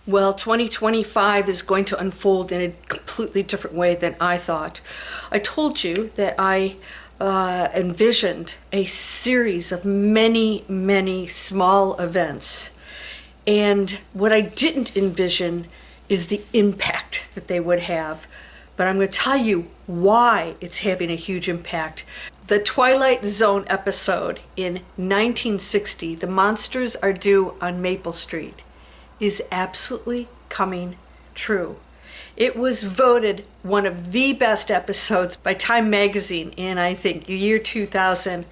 Well, 2025 is going to unfold in a completely different way than I thought. I told you that I envisioned a series of many, many small events. And what I didn't envision is the impact that they would have. But I'm going to tell you why it's having a huge impact. The Twilight Zone episode in 1960, The Monsters Are Due on Maple Street, is absolutely coming true. It was voted one of the best episodes by Time Magazine in, I think, the year 2000.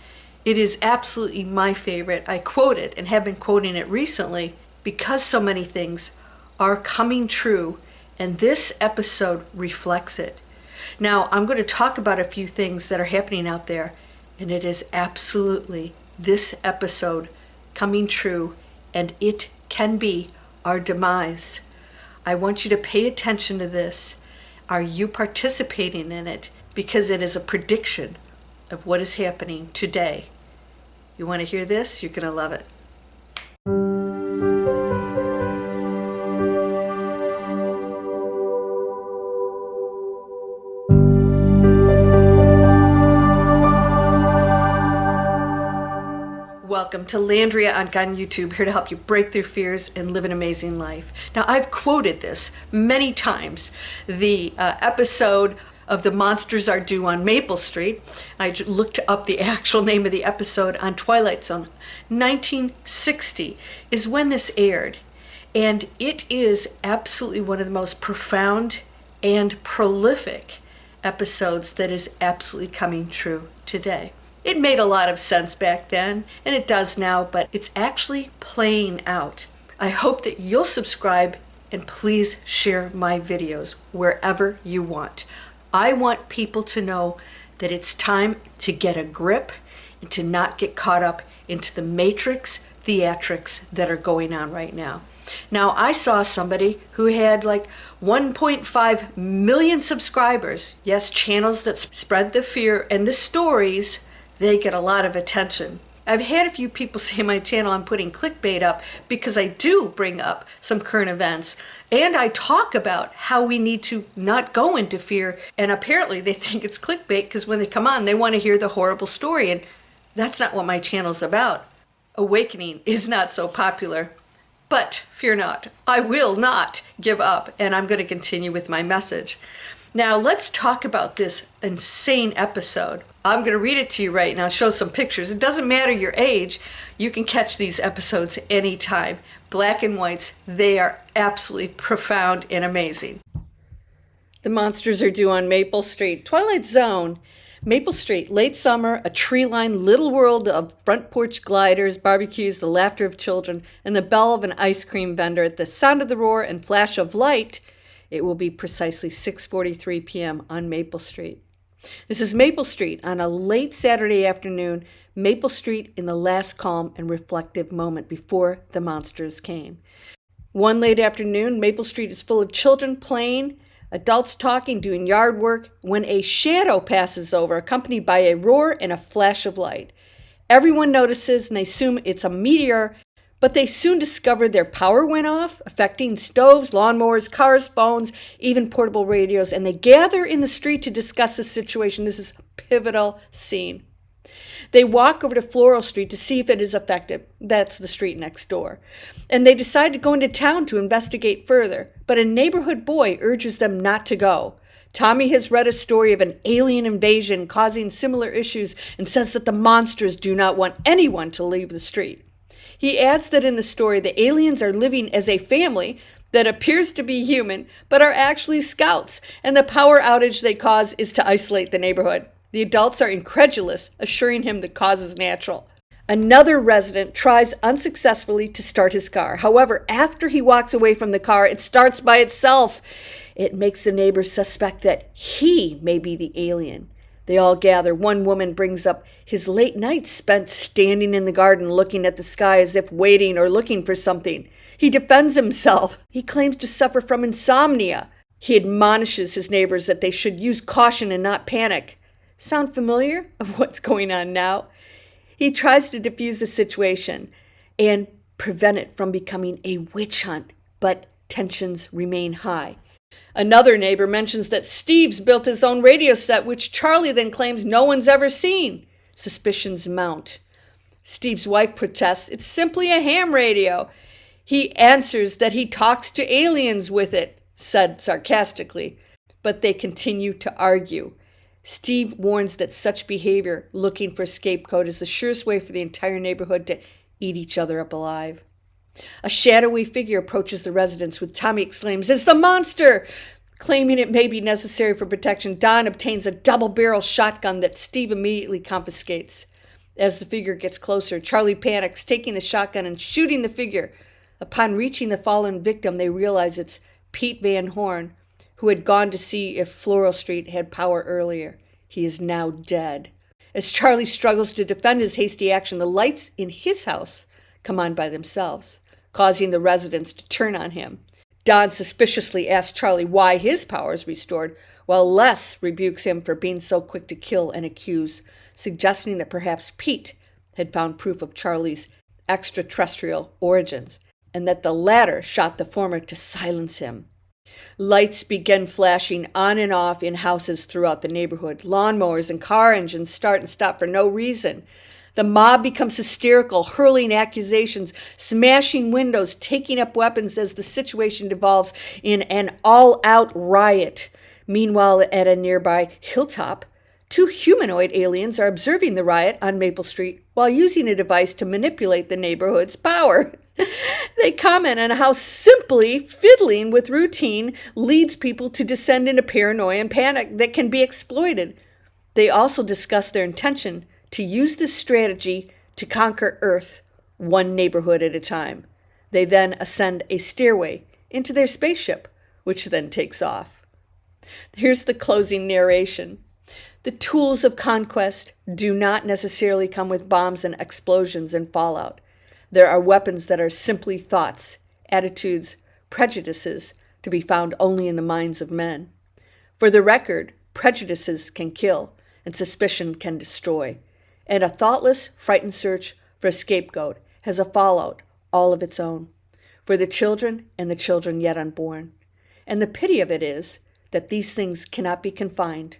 It is absolutely my favorite. I quote it and have been quoting it recently because so many things are coming true, and this episode reflects it. Now, I'm going to talk about a few things that are happening out there, and it is absolutely this episode coming true, and it can be our demise. I want you to pay attention to this. Are you participating in it? Because it is a prediction of what is happening today. You want to hear this? You're going to love it. Welcome to Landria on YouTube, here to help you break through fears and live an amazing life. Now, I've quoted this many times. The episode of The Monsters Are Due on Maple Street, I looked up the actual name of the episode on Twilight Zone. 1960 is when this aired, and it is absolutely one of the most profound and prolific episodes that is absolutely coming true today. It made a lot of sense back then, and it does now, but it's actually playing out. I hope that you'll subscribe and please share my videos wherever you want. I want people to know that it's time to get a grip and to not get caught up into the matrix theatrics that are going on right now. Now, I saw somebody who had like 1.5 million subscribers. Yes, channels that spread the fear and the stories, they get a lot of attention. I've had a few people say on my channel I'm putting clickbait up because I do bring up some current events, and I talk about how we need to not go into fear, and apparently they think it's clickbait because when they come on they want to hear the horrible story, and that's not what my channel's about. Awakening is not so popular. But fear not, I will not give up, and I'm going to continue with my message. Now, let's talk about this insane episode. I'm going to read it to you right now, show some pictures. It doesn't matter your age. You can catch these episodes anytime. Black and whites, they are absolutely profound and amazing. The Monsters Are Due on Maple Street. Twilight Zone. Maple Street, late summer, a tree-lined little world of front porch gliders, barbecues, the laughter of children, and the bell of an ice cream vendor. At the sound of the roar and flash of light, it will be precisely 6:43 p.m. on Maple Street. This is Maple Street on a late Saturday afternoon, Maple Street in the last calm and reflective moment before the monsters came. One late afternoon, Maple Street is full of children playing, adults talking, doing yard work, when a shadow passes over, accompanied by a roar and a flash of light. Everyone notices and they assume it's a meteor, but they soon discover their power went off, affecting stoves, lawnmowers, cars, phones, even portable radios, and they gather in the street to discuss the situation. This is a pivotal scene. They walk over to Floral Street to see if it is affected. That's the street next door. And they decide to go into town to investigate further, but a neighborhood boy urges them not to go. Tommy has read a story of an alien invasion causing similar issues and says that the monsters do not want anyone to leave the street. He adds that in the story, the aliens are living as a family that appears to be human, but are actually scouts, and the power outage they cause is to isolate the neighborhood. The adults are incredulous, assuring him the cause is natural. Another resident tries unsuccessfully to start his car. However, after he walks away from the car, it starts by itself. It makes the neighbors suspect that he may be the alien. They all gather. One woman brings up his late nights spent standing in the garden looking at the sky as if waiting or looking for something. He defends himself. He claims to suffer from insomnia. He admonishes his neighbors that they should use caution and not panic. Sound familiar of what's going on now? He tries to defuse the situation and prevent it from becoming a witch hunt, but tensions remain high. Another neighbor mentions that Steve's built his own radio set, which Charlie then claims no one's ever seen. Suspicions mount. Steve's wife protests it's simply a ham radio. He answers that he talks to aliens with it, said sarcastically, but they continue to argue. Steve warns that such behavior, looking for a scapegoat, is the surest way for the entire neighborhood to eat each other up alive. A shadowy figure approaches the residence, with Tommy exclaims, "It's the monster!" Claiming it may be necessary for protection, Don obtains a double-barrel shotgun that Steve immediately confiscates. As the figure gets closer, Charlie panics, taking the shotgun and shooting the figure. Upon reaching the fallen victim, they realize it's Pete Van Horn, who had gone to see if Floral Street had power earlier. He is now dead. As Charlie struggles to defend his hasty action, the lights in his house come on by themselves, causing the residents to turn on him. Don suspiciously asks Charlie why his power is restored, while Les rebukes him for being so quick to kill and accuse, suggesting that perhaps Pete had found proof of Charlie's extraterrestrial origins, and that the latter shot the former to silence him. Lights begin flashing on and off in houses throughout the neighborhood. Lawnmowers and car engines start and stop for no reason. The mob becomes hysterical, hurling accusations, smashing windows, taking up weapons as the situation devolves in an all-out riot. Meanwhile, at a nearby hilltop, two humanoid aliens are observing the riot on Maple Street while using a device to manipulate the neighborhood's power. They comment on how simply fiddling with routine leads people to descend into paranoia and panic that can be exploited. They also discuss their intention to use this strategy to conquer Earth, one neighborhood at a time. They then ascend a stairway into their spaceship, which then takes off. Here's the closing narration. The tools of conquest do not necessarily come with bombs and explosions and fallout. There are weapons that are simply thoughts, attitudes, prejudices to be found only in the minds of men. For the record, prejudices can kill and suspicion can destroy. And a thoughtless, frightened search for a scapegoat has a fallout all of its own, for the children and the children yet unborn. And the pity of it is that these things cannot be confined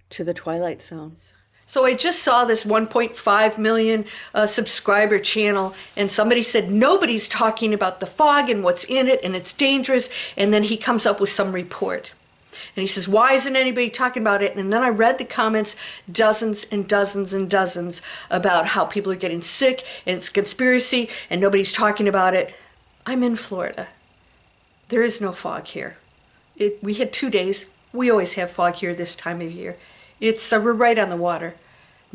to the Twilight Zone. So I just saw this 1.5 million subscriber channel, and somebody said nobody's talking about the fog and what's in it, and it's dangerous, and then he comes up with some report. And he says, why isn't anybody talking about it? And then I read the comments, dozens and dozens and dozens, about how people are getting sick, and it's a conspiracy, and nobody's talking about it. I'm in Florida. There is no fog here. We had 2 days. We always have fog here this time of year. We're right on the water.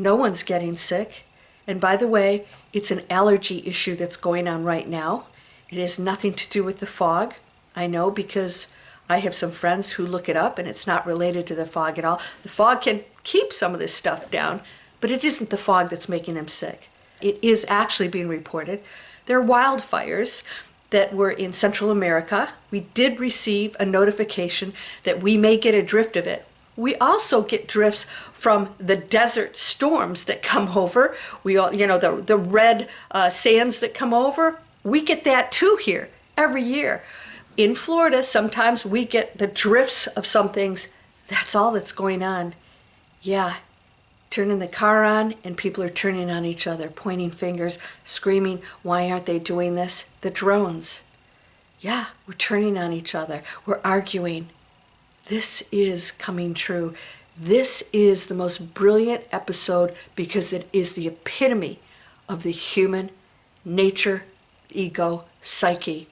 No one's getting sick. And by the way, it's an allergy issue that's going on right now. It has nothing to do with the fog. I know because I have some friends who look it up, and it's not related to the fog at all. The fog can keep some of this stuff down, but it isn't the fog that's making them sick. It is actually being reported. There are wildfires that were in Central America. We did receive a notification that we may get a drift of it. We also get drifts from the desert storms that come over. The red sands that come over. We get that too here every year. In Florida, sometimes we get the drifts of some things. That's all that's going on. Yeah, turning the car on and people are turning on each other, pointing fingers, screaming, why aren't they doing this? The drones. Yeah, we're turning on each other. We're arguing. This is coming true. This is the most brilliant episode because it is the epitome of the human nature, ego, psyche.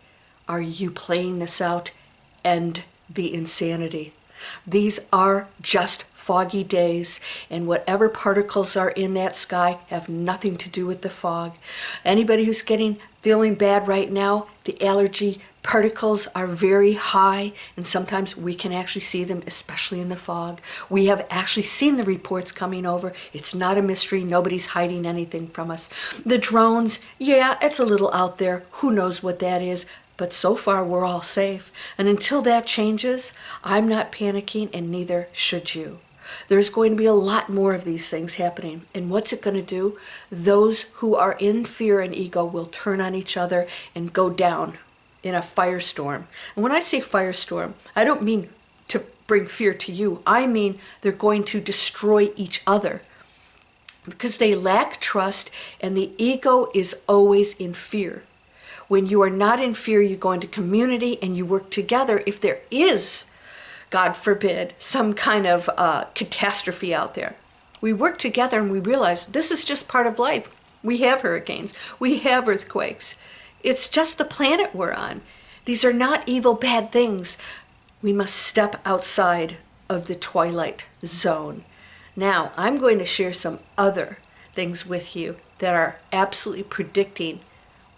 Are you playing this out? End the insanity. These are just foggy days, and whatever particles are in that sky have nothing to do with the fog. Anybody who's feeling bad right now, the allergy particles are very high, and sometimes we can actually see them, especially in the fog. We have actually seen the reports coming over. It's not a mystery. Nobody's hiding anything from us. The drones, yeah, it's a little out there. Who knows what that is? But so far, we're all safe. And until that changes, I'm not panicking, and neither should you. There's going to be a lot more of these things happening. And what's it going to do? Those who are in fear and ego will turn on each other and go down in a firestorm. And when I say firestorm, I don't mean to bring fear to you. I mean they're going to destroy each other because they lack trust, and the ego is always in fear. When you are not in fear, you go into community and you work together. If there is, God forbid, some kind of catastrophe out there, we work together and we realize this is just part of life. We have hurricanes, we have earthquakes. It's just the planet we're on. These are not evil, bad things. We must step outside of the Twilight Zone. Now, I'm going to share some other things with you that are absolutely predicting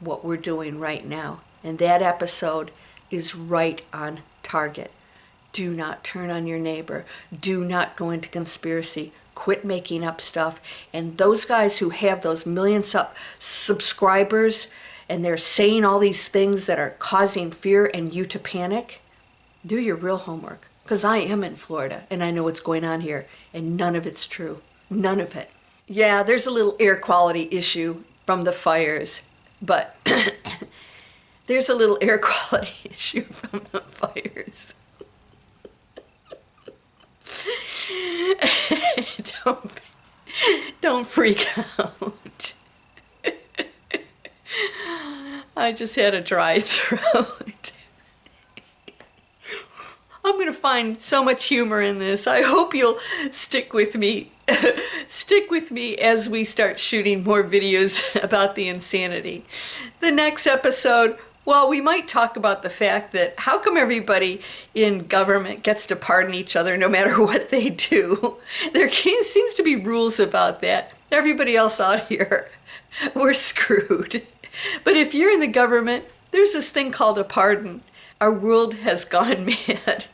what we're doing right now. And that episode is right on target. Do not turn on your neighbor. Do not go into conspiracy. Quit making up stuff. And those guys who have those million subscribers and they're saying all these things that are causing fear and you to panic, do your real homework. Because I am in Florida and I know what's going on here, and none of it's true. None of it. Yeah, there's a little air quality issue from the fires, but there's a little air quality issue from the fires. Don't freak out. I just had a dry throat. I'm going to find so much humor in this. I hope you'll stick with me. Stick with me as we start shooting more videos about the insanity. The next episode, well, we might talk about the fact that how come everybody in government gets to pardon each other no matter what they do? There seems to be rules about that. Everybody else out here, we're screwed. But if you're in the government, there's this thing called a pardon. Our world has gone mad.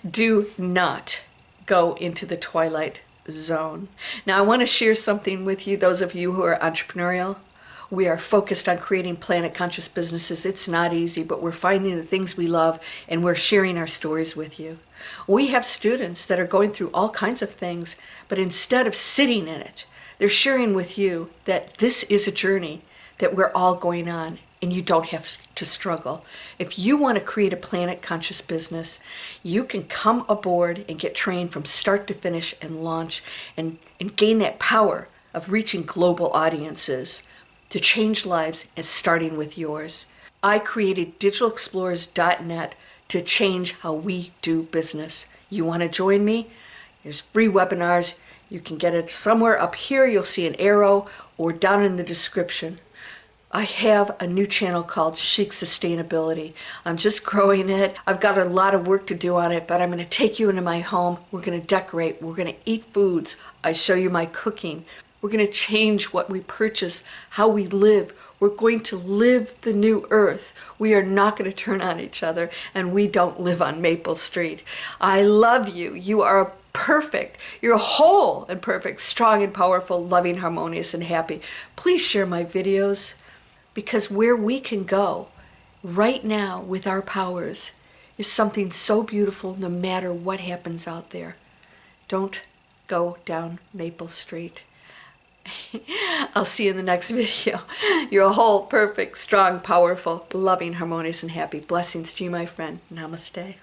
Do not go into the Twilight Zone. Now, I want to share something with you, those of you who are entrepreneurial. We are focused on creating planet conscious businesses. It's not easy, but we're finding the things we love and we're sharing our stories with you. We have students that are going through all kinds of things, but instead of sitting in it, they're sharing with you that this is a journey that we're all going on, and you don't have to struggle. If you want to create a planet conscious business, you can come aboard and get trained from start to finish and launch and gain that power of reaching global audiences to change lives, and starting with yours. I created digitalexplorers.net to change how we do business. You want to join me? There's free webinars. You can get it somewhere up here. You'll see an arrow, or down in the description. I have a new channel called Chic Sustainability. I'm just growing it. I've got a lot of work to do on it, but I'm going to take you into my home. We're going to decorate. We're going to eat foods. I show you my cooking. We're going to change what we purchase, how we live. We're going to live the new earth. We are not going to turn on each other, and we don't live on Maple Street. I love you. You are perfect. You're whole and perfect, strong and powerful, loving, harmonious, and happy. Please share my videos, because where we can go right now with our powers is something so beautiful no matter what happens out there. Don't go down Maple Street. I'll see you in the next video. You're a whole, perfect, strong, powerful, loving, harmonious, and happy. Blessings to you, my friend. Namaste.